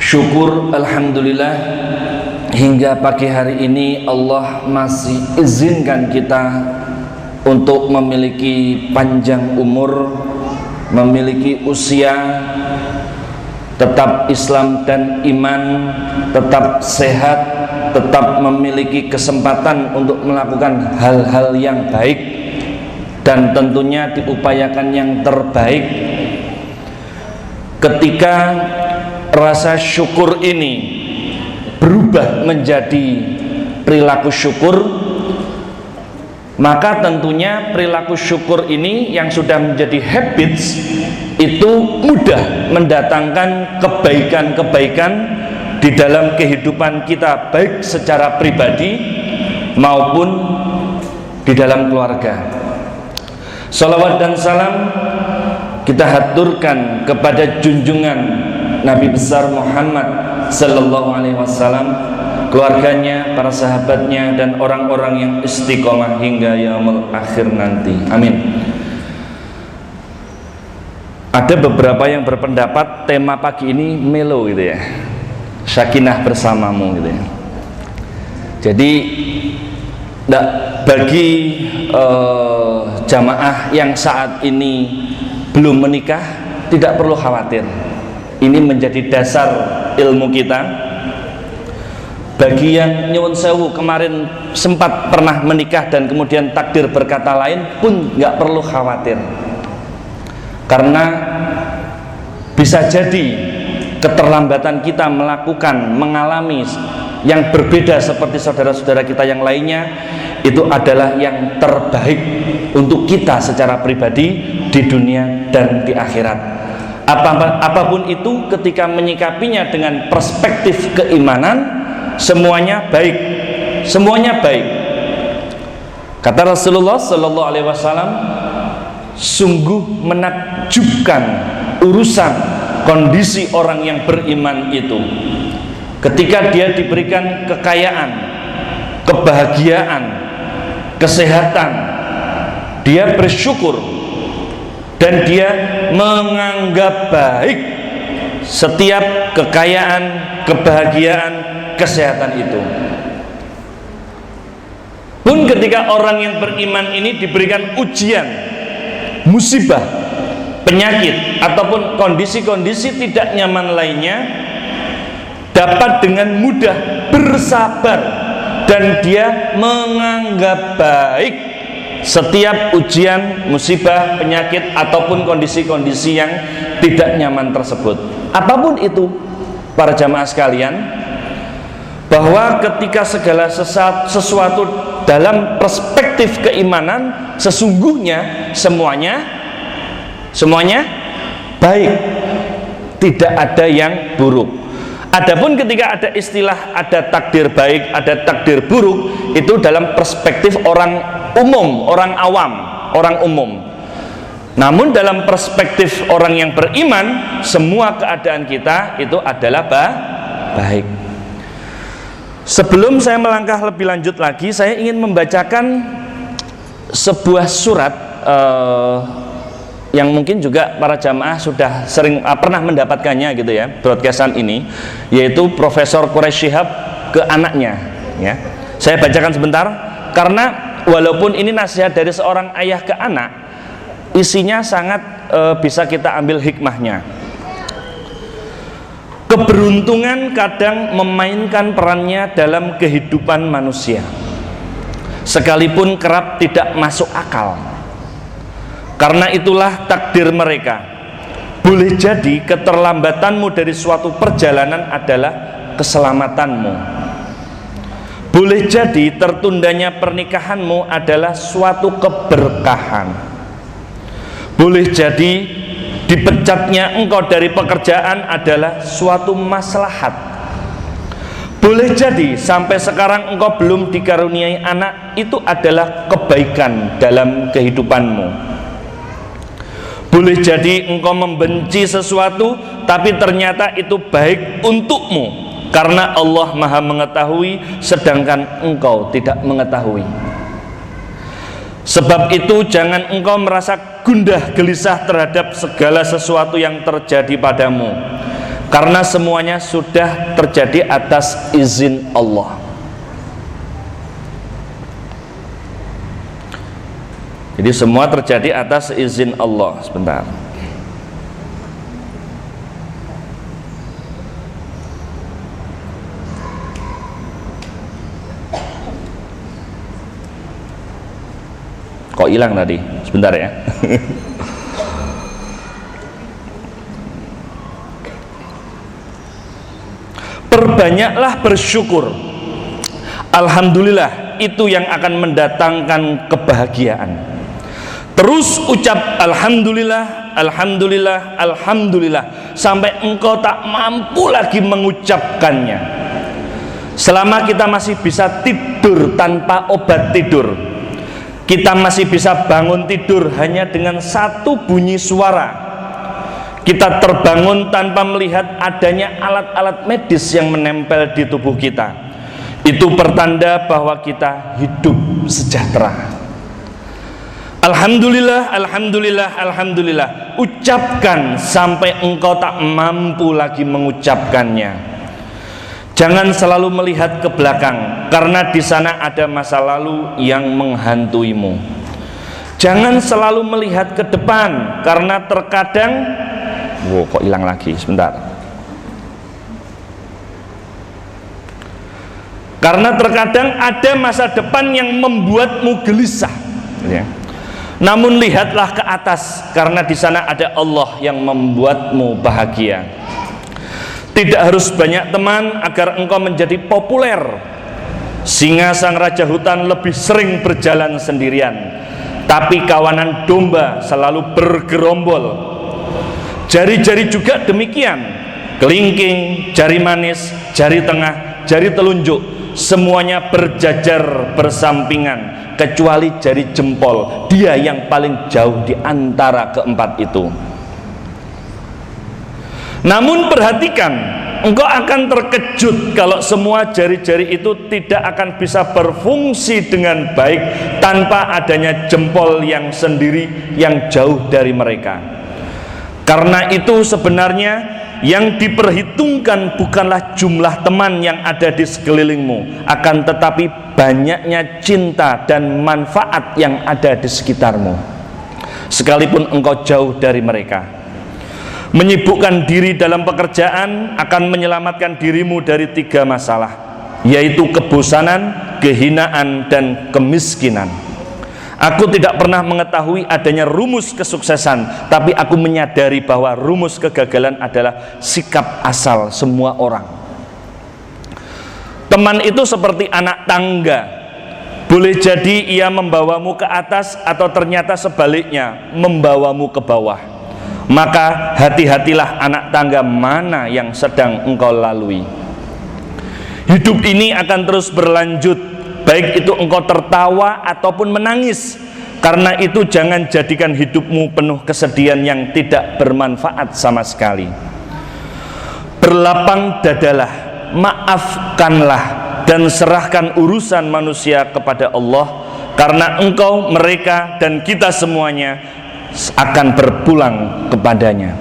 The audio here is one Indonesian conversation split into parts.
Syukur alhamdulillah hingga pagi hari ini Allah masih izinkan kita untuk memiliki panjang umur, memiliki usia, tetap Islam dan iman, tetap sehat, tetap memiliki kesempatan untuk melakukan hal-hal yang baik dan tentunya diupayakan yang terbaik. Ketika rasa syukur ini berubah menjadi perilaku syukur, maka tentunya perilaku syukur ini yang sudah menjadi habits itu mudah mendatangkan kebaikan-kebaikan di dalam kehidupan kita, baik secara pribadi maupun di dalam keluarga. Salawat dan salam kita haturkan kepada junjungan Nabi besar Muhammad sallallahu alaihi wasallam, keluarganya, para sahabatnya, dan orang-orang yang istiqomah hingga yaumul akhir nanti. Amin. Ada beberapa yang berpendapat tema pagi ini melo gitu ya, sakinah bersamamu gitu ya. Jadi bagi jamaah yang saat ini belum menikah tidak perlu khawatir. Ini menjadi dasar ilmu kita. Bagi yang nyuwun sewu kemarin sempat pernah menikah dan kemudian takdir berkata lain pun nggak perlu khawatir, karena bisa jadi keterlambatan kita mengalami yang berbeda seperti saudara-saudara kita yang lainnya itu adalah yang terbaik untuk kita secara pribadi di dunia dan di akhirat. Apapun itu, ketika menyikapinya dengan perspektif keimanan, semuanya baik, semuanya baik. Kata Rasulullah sallallahu alaihi wasallam, sungguh menakjubkan urusan kondisi orang yang beriman itu ketika dia diberikan kekayaan, kebahagiaan, kesehatan, dia bersyukur dan dia menganggap baik setiap kekayaan, kebahagiaan, kesehatan itu. Pun ketika orang yang beriman ini diberikan ujian, musibah, penyakit, ataupun kondisi-kondisi tidak nyaman lainnya, dapat dengan mudah bersabar dan dia menganggap baik setiap ujian, musibah, penyakit, ataupun kondisi-kondisi yang tidak nyaman tersebut. Apapun itu, para jamaah sekalian, bahwa ketika segala sesuatu dalam perspektif keimanan, sesungguhnya semuanya baik, tidak ada yang buruk. Adapun ketika ada istilah ada takdir baik, ada takdir buruk, itu dalam perspektif orang umum, orang awam, orang umum. Namun dalam perspektif orang yang beriman, semua keadaan kita itu adalah baik. Sebelum saya melangkah lebih lanjut lagi, saya ingin membacakan sebuah surat yang mungkin juga para jamaah sudah sering pernah mendapatkannya gitu ya, broadcastan ini, yaitu Profesor Quraish Shihab ke anaknya ya. Saya bacakan sebentar karena walaupun ini nasihat dari seorang ayah ke anak, isinya sangat bisa kita ambil hikmahnya. Keberuntungan kadang memainkan perannya dalam kehidupan manusia, sekalipun kerap tidak masuk akal. Karena itulah takdir mereka. Boleh jadi keterlambatanmu dari suatu perjalanan adalah keselamatanmu. Boleh jadi tertundanya pernikahanmu adalah suatu keberkahan. Boleh jadi dipecatnya engkau dari pekerjaan adalah suatu maslahat. Boleh jadi sampai sekarang engkau belum dikaruniai anak, itu adalah kebaikan dalam kehidupanmu. Boleh jadi engkau membenci sesuatu, tapi ternyata itu baik untukmu, karena Allah Maha mengetahui, sedangkan engkau tidak mengetahui. Sebab itu jangan engkau merasa gundah gelisah terhadap segala sesuatu yang terjadi padamu, karena semuanya sudah terjadi atas izin Allah. Jadi semua terjadi atas izin Allah. Sebentar. Kok hilang tadi? Sebentar ya. Perbanyaklah bersyukur. Alhamdulillah, itu yang akan mendatangkan kebahagiaan. Terus ucap alhamdulillah, alhamdulillah, alhamdulillah sampai engkau tak mampu lagi mengucapkannya. Selama kita masih bisa tidur tanpa obat tidur, kita masih bisa bangun tidur hanya dengan satu bunyi suara, kita terbangun tanpa melihat adanya alat-alat medis yang menempel di tubuh kita, itu pertanda bahwa kita hidup sejahtera. Alhamdulillah, alhamdulillah, alhamdulillah. Ucapkan sampai engkau tak mampu lagi mengucapkannya. Jangan selalu melihat ke belakang, karena di sana ada masa lalu yang menghantuimu. Jangan selalu melihat ke depan, karena terkadang kok hilang lagi, sebentar. Karena terkadang ada masa depan yang membuatmu gelisah, ya. Namun lihatlah ke atas, karena di sana ada Allah yang membuatmu bahagia. Tidak harus banyak teman agar engkau menjadi populer. Singa sang raja hutan lebih sering berjalan sendirian, tapi kawanan domba selalu bergerombol. Jari-jari juga demikian. Kelingking, jari manis, jari tengah, jari telunjuk, semuanya berjajar bersampingan, kecuali jari jempol, dia yang paling jauh di antara keempat itu. Namun perhatikan, engkau akan terkejut kalau semua jari-jari itu tidak akan bisa berfungsi dengan baik tanpa adanya jempol yang sendiri yang jauh dari mereka. Karena itu sebenarnya yang diperhitungkan bukanlah jumlah teman yang ada di sekelilingmu, akan tetapi banyaknya cinta dan manfaat yang ada di sekitarmu, sekalipun engkau jauh dari mereka. Menyibukkan diri dalam pekerjaan akan menyelamatkan dirimu dari 3 masalah, yaitu kebosanan, kehinaan, dan kemiskinan. Aku tidak pernah mengetahui adanya rumus kesuksesan, tapi aku menyadari bahwa rumus kegagalan adalah sikap asal semua orang. Teman itu seperti anak tangga, boleh jadi ia membawamu ke atas atau ternyata sebaliknya membawamu ke bawah. Maka hati-hatilah anak tangga mana yang sedang engkau lalui. Hidup ini akan terus berlanjut, baik itu engkau tertawa ataupun menangis. Karena itu jangan jadikan hidupmu penuh kesedihan yang tidak bermanfaat sama sekali. Berlapang dadalah, maafkanlah, dan serahkan urusan manusia kepada Allah, karena engkau, mereka, dan kita semuanya akan berpulang kepadanya.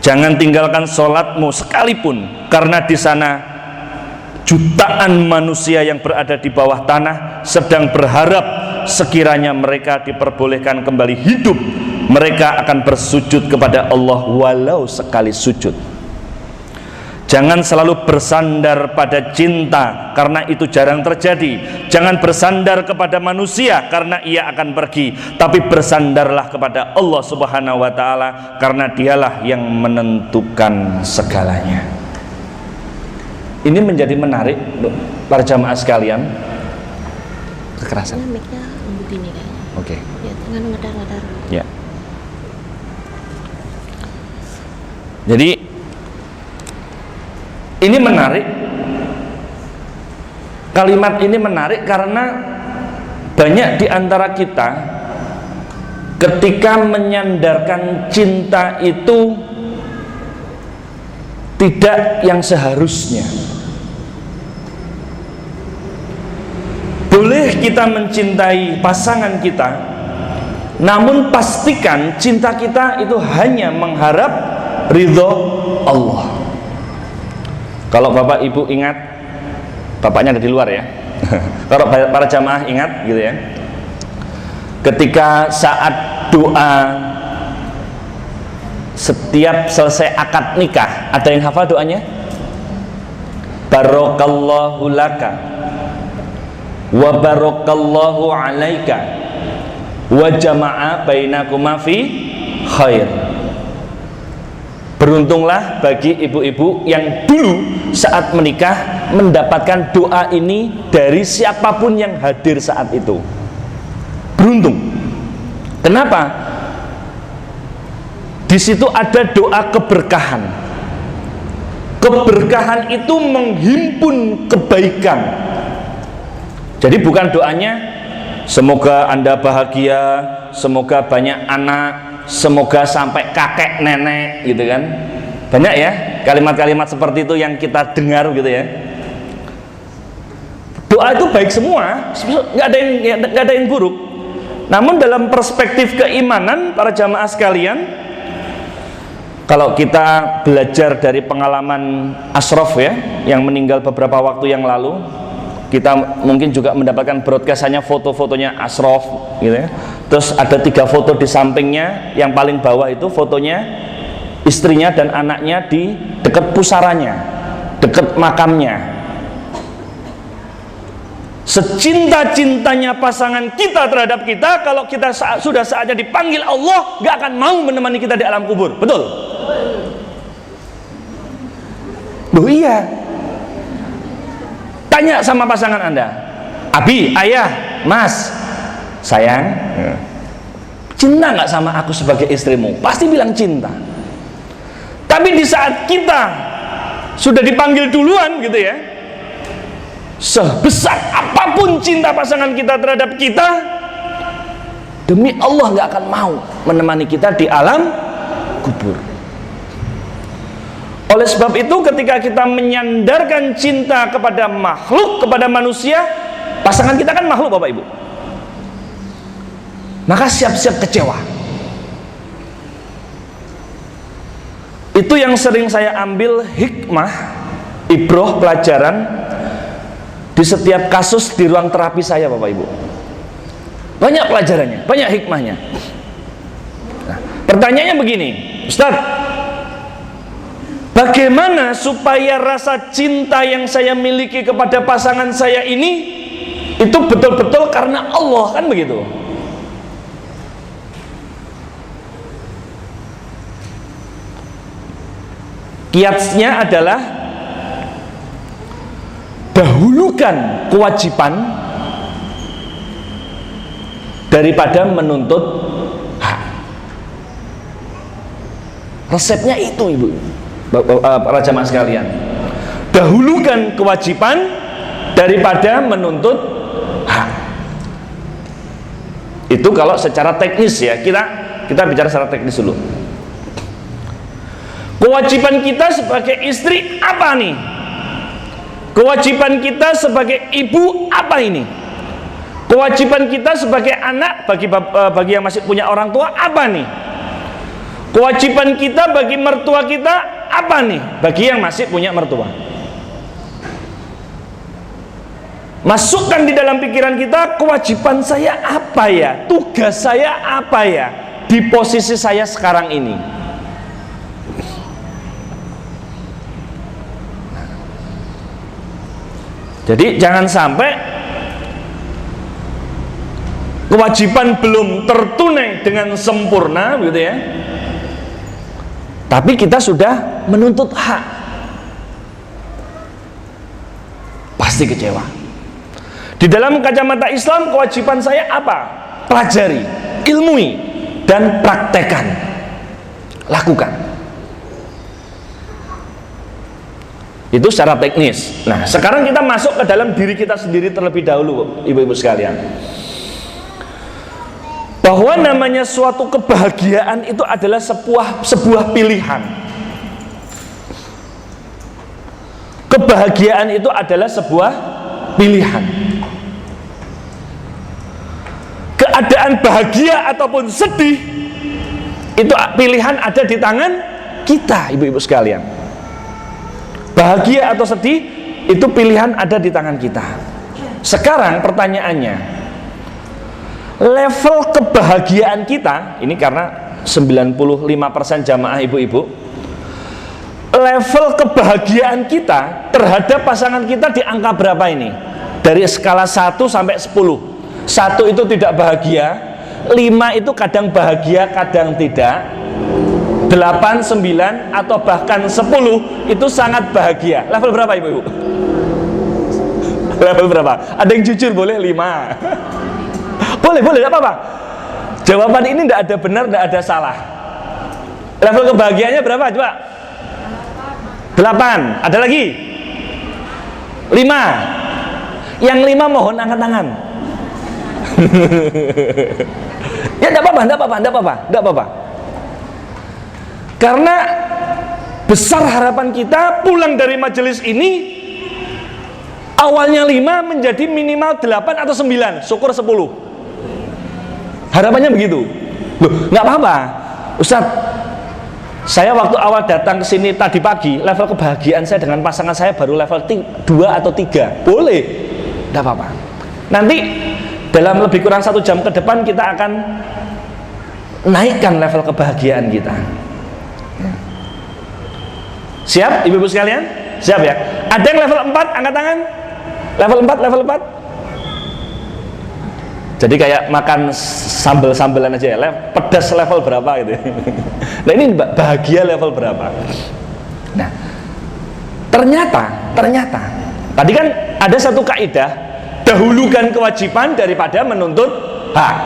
Jangan tinggalkan sholatmu sekalipun, karena di sana jutaan manusia yang berada di bawah tanah sedang berharap sekiranya mereka diperbolehkan kembali hidup, mereka akan bersujud kepada Allah walau sekali sujud. Jangan selalu bersandar pada cinta, karena itu jarang terjadi. Jangan bersandar kepada manusia, karena ia akan pergi. Tapi bersandarlah kepada Allah Subhanahu wa Ta'ala, karena dialah yang menentukan segalanya. Ini menjadi menarik, para jamaah sekalian. Kekerasan. Oke. Ya, tangan ngedar-ngedar. Ya. Jadi ini menarik, kalimat ini menarik karena banyak di antara kita ketika menyandarkan cinta itu tidak yang seharusnya. Boleh kita mencintai pasangan kita, namun pastikan cinta kita itu hanya mengharap ridho Allah. Kalau Bapak Ibu ingat, bapaknya ada di luar ya. Kalau para jamaah ingat gitu ya, ketika saat doa setiap selesai akad nikah, ada yang hafal doanya? Barakallahu laka wa barakallahu alaika wa jama'a bainakuma fi khair. Beruntunglah bagi ibu-ibu yang dulu saat menikah mendapatkan doa ini dari siapapun yang hadir saat itu. Beruntung. Kenapa? Di situ ada doa keberkahan. Keberkahan itu menghimpun kebaikan. Jadi bukan doanya semoga Anda bahagia, semoga banyak anak, semoga sampai kakek nenek gitu kan. Banyak ya kalimat-kalimat seperti itu yang kita dengar gitu ya. Doa itu baik semua, nggak ada yang buruk. Namun dalam perspektif keimanan para jamaah sekalian, kalau kita belajar dari pengalaman Ashraf ya, yang meninggal beberapa waktu yang lalu, kita mungkin juga mendapatkan broadcastannya, foto-fotonya Ashraf gitu ya. Terus ada 3 foto di sampingnya, yang paling bawah itu fotonya istrinya dan anaknya di dekat pusaranya, dekat makamnya. Secinta-cintanya pasangan kita terhadap kita, kalau kita sudah saatnya dipanggil Allah, gak akan mau menemani kita di alam kubur. Betul? Loh iya. Tanya sama pasangan Anda, Abi, ayah, mas, sayang, cinta gak sama aku sebagai istrimu? Pasti bilang cinta. Tapi di saat kita sudah dipanggil duluan gitu ya, sebesar apapun cinta pasangan kita terhadap kita, demi Allah gak akan mau menemani kita di alam kubur. Oleh sebab itu ketika kita menyandarkan cinta kepada makhluk, kepada manusia, pasangan kita kan makhluk Bapak Ibu, maka siap-siap kecewa. Itu yang sering saya ambil hikmah, ibroh, pelajaran di setiap kasus di ruang terapi saya Bapak Ibu. Banyak pelajarannya, banyak hikmahnya. Nah, pertanyaannya begini, Ustaz, bagaimana supaya rasa cinta yang saya miliki kepada pasangan saya ini itu betul-betul karena Allah, kan begitu? Kiasnya adalah dahulukan kewajiban daripada menuntut hak. Resepnya itu Ibu, para jamaah sekalian, dahulukan kewajiban daripada menuntut hak. Itu kalau secara teknis ya, kita bicara secara teknis dulu. Kewajiban kita sebagai istri apa nih? Kewajiban kita sebagai ibu apa ini? Kewajiban kita sebagai anak bagi yang masih punya orang tua apa nih? Kewajiban kita bagi mertua kita apa nih? Bagi yang masih punya mertua. Masukkan di dalam pikiran kita, kewajiban saya apa ya? Tugas saya apa ya? Di posisi saya sekarang ini. Jadi jangan sampai kewajiban belum tertunai dengan sempurna gitu ya, tapi kita sudah menuntut hak, pasti kecewa. Di dalam kacamata Islam, kewajiban saya apa? Pelajari, ilmui, dan praktekkan, lakukan. Itu secara teknis. Nah, sekarang kita masuk ke dalam diri kita sendiri terlebih dahulu, ibu-ibu sekalian. Bahwa namanya suatu kebahagiaan itu adalah sebuah pilihan. Kebahagiaan itu adalah sebuah pilihan. Keadaan bahagia ataupun sedih itu pilihan ada di tangan kita, ibu-ibu sekalian. Bahagia atau sedih itu pilihan ada di tangan kita. Sekarang pertanyaannya, level kebahagiaan kita, ini karena 95% jamaah ibu-ibu, level kebahagiaan kita terhadap pasangan kita di angka berapa ini? Dari skala 1 sampai 10. 1 itu tidak bahagia, 5 itu kadang bahagia, kadang tidak, 8, 9 atau bahkan 10 itu sangat bahagia. Level berapa ibu-ibu? Level berapa? Ada yang jujur boleh 5. Boleh, tidak apa-apa. Jawaban ini tidak ada benar, tidak ada salah. Level kebahagiaannya berapa coba? 8. Ada lagi? 5. Yang 5 mohon angkat tangan. Ya tidak apa-apa. Karena besar harapan kita pulang dari majelis ini, awalnya 5 menjadi minimal 8 atau 9, syukur 10. Harapannya begitu. Loh, nggak apa-apa, Ustaz. Saya waktu awal datang ke sini tadi pagi, level kebahagiaan saya dengan pasangan saya baru level 2 atau 3. Boleh, tidak apa-apa. Nanti dalam lebih kurang 1 jam ke depan kita akan naikkan level kebahagiaan kita. Siap, ibu-ibu sekalian? Siap ya? Ada yang level 4, angkat tangan. Level 4. Jadi kayak makan sambal-sambalan aja ya, pedas level berapa gitu. Nah ini bahagia level berapa? Nah, ternyata tadi kan ada satu kaidah, dahulukan kewajiban daripada menuntut hak.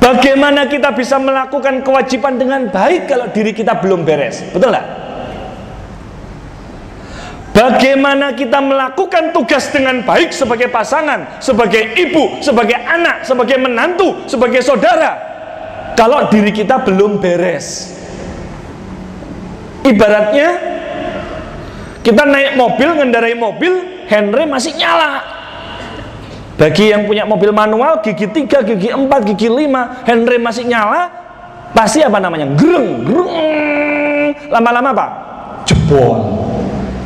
Bagaimana kita bisa melakukan kewajiban dengan baik kalau diri kita belum beres? Betul nggak? Bagaimana kita melakukan tugas dengan baik sebagai pasangan, sebagai ibu, sebagai anak, sebagai menantu, sebagai saudara, kalau diri kita belum beres? Ibaratnya kita naik mobil, ngendarai mobil, handrem masih nyala. Bagi yang punya mobil manual, gigi 3, gigi 4, gigi 5, handrem masih nyala, pasti apa namanya? Greng. Lama-lama apa? Jebol,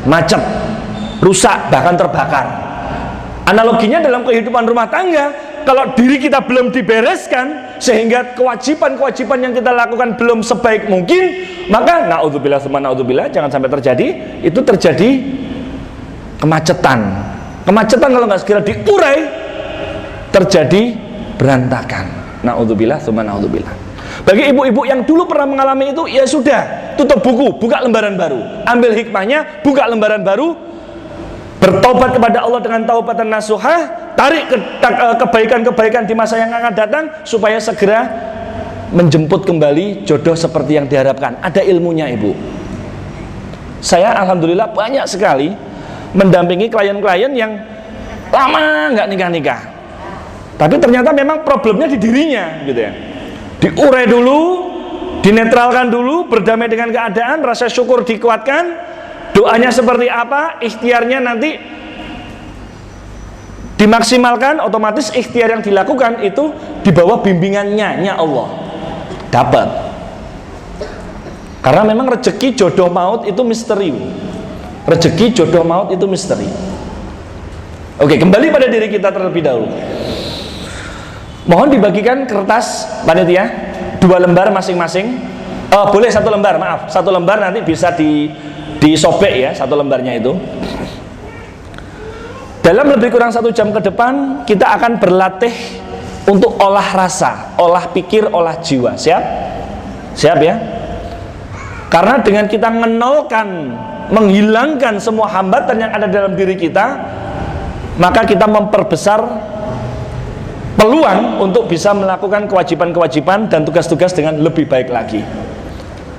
macet, rusak, bahkan terbakar. Analoginya dalam kehidupan rumah tangga, kalau diri kita belum dibereskan sehingga kewajiban-kewajiban yang kita lakukan belum sebaik mungkin, maka naudzubillah summa naudzubillah, jangan sampai terjadi, itu terjadi kemacetan. Kemacetan kalau nggak segera diurai, terjadi berantakan. Naudzubillah summa naudzubillah. Bagi ibu-ibu yang dulu pernah mengalami itu, ya sudah, tutup buku, buka lembaran baru, ambil hikmahnya, buka lembaran baru, bertobat kepada Allah dengan taubatan nasuhah, tarik kebaikan-kebaikan di masa yang akan datang, supaya segera menjemput kembali jodoh seperti yang diharapkan. Ada ilmunya ibu. Saya alhamdulillah banyak sekali mendampingi klien-klien yang lama nggak nikah-nikah, tapi ternyata memang problemnya di dirinya gitu ya. Diurai dulu, dinetralkan dulu, berdamai dengan keadaan, rasa syukur dikuatkan, doanya seperti apa, ikhtiarnya nanti dimaksimalkan, otomatis ikhtiar yang dilakukan itu di bawah bimbingannya Allah dapat. Karena memang rezeki jodoh maut itu misteri. Rezeki jodoh maut itu misteri. Oke, kembali pada diri kita terlebih dahulu. Mohon dibagikan kertas panitia 2 lembar masing-masing. Boleh 1 lembar, maaf, 1 lembar nanti bisa disobek ya, 1 lembarnya itu. Dalam lebih kurang 1 jam ke depan kita akan berlatih untuk olah rasa, olah pikir, olah jiwa. Siap? Siap ya? Karena dengan kita menolkan, menghilangkan semua hambatan yang ada dalam diri kita, maka kita memperbesar peluang untuk bisa melakukan kewajiban-kewajiban dan tugas-tugas dengan lebih baik lagi.